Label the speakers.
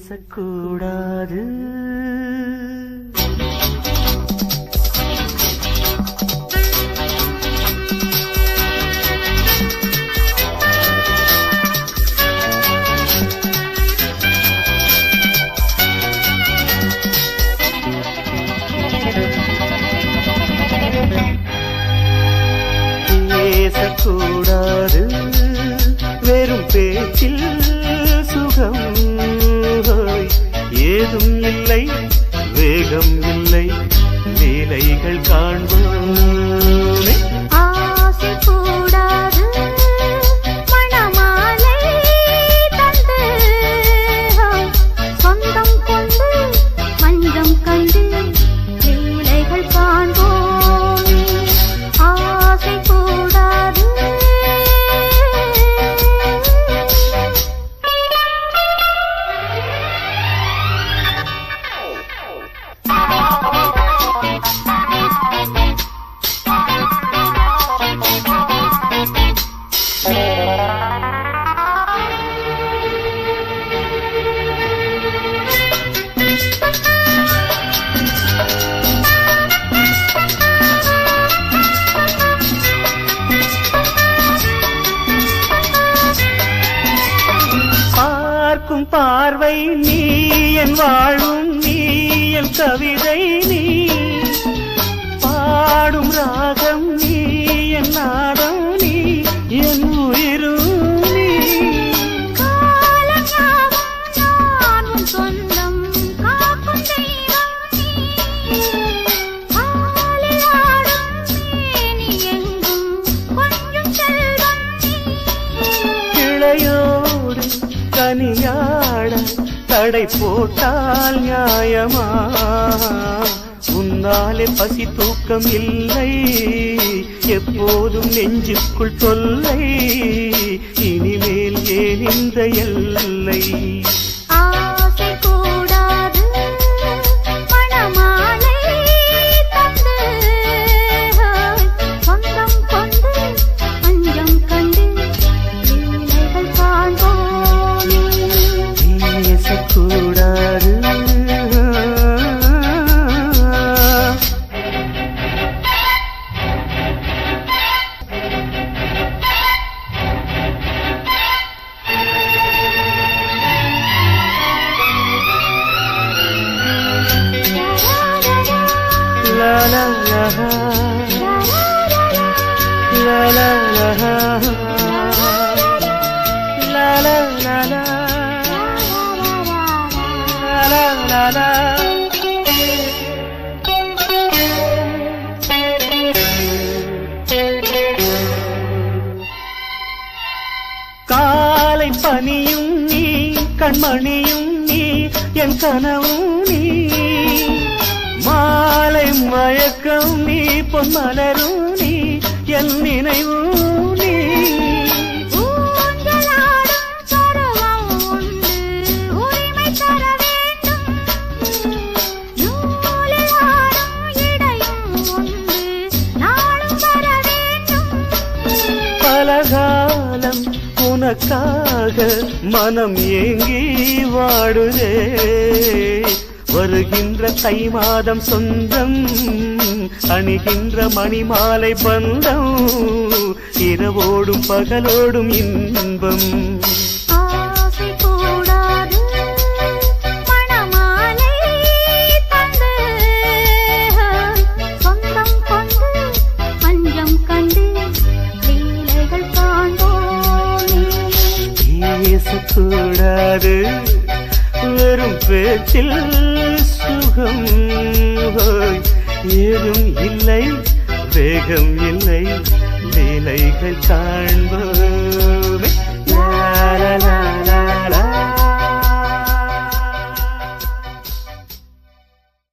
Speaker 1: பேசக்கூடாது பேசக்கூடாது வெறும் பேச்சில் சுகம் ஏதும் இல்லை வேகம் இல்லை லீலைகள் காண்போமே
Speaker 2: ஆசை கூடாது மணமாலை தந்து சொந்தம் கொண்டு மஞ்சம் கண்டு லீலைகள் காண்போமே ஆசை கூடாது
Speaker 1: பார்க்கும் பார்வை நீ என் வாழும் நீ என் கவிதை நீ பாடும் ராகம் நீ என் நாதம் நீ என் உயிரும் நீ
Speaker 2: காலஞானம் சொந்தம் காக்கும் தெய்வம் நீ ஆலியாடும் நீ எங்கும் கொஞ்சம் செல்வம் நீ
Speaker 1: கிளையோடு கனியாட தடை போட்டால் நியாயமா உன்னாலே பசி தூக்கம் இல்லை எப்போதும் நெஞ்சுக்குள் தொல்லை இனிமேல் ஏன் இந்த எல்லை
Speaker 2: ஆசை கூடாது மணமாலை தந்து சொந்தம் கொண்டு அஞ்சம் கண்டு லீலைகள் காண்போமே
Speaker 1: பேசக்கூடாது La la la la la la la la la la la la la காலை பனியும் நீ கண்மணியும் நீ என் கனவும் நீ மாலை மயக்கம் நீ பொன்மலரும் நீ என் நினைவும் நீ
Speaker 2: ஊஞ்சலாடும் பருவம் உண்டு உரிமை தர வேண்டும் நூலில் ஆடும் இடையும் உண்டு நாளும் வர வேண்டும்
Speaker 1: பலகாலம் உனக்காக மனம் ஏங்கி வாடுதே வருகின்ற தை மாதம் சொந்தம் அணிகின்ற மணிமாலை பந்தம் இரவோடும் பகலோடும் இன்பம்
Speaker 2: ஆசை கூடாது மணமாலை தந்து சொந்தம் கொண்டு அஞ்சம் கண்டு லீலைகள் காண்போமே
Speaker 1: பேசக்கூடாது வெறும் பேச்சில் சுகம் ஏதும் இல்லை வேகம் இல்லை லீலைகள் காண்போம்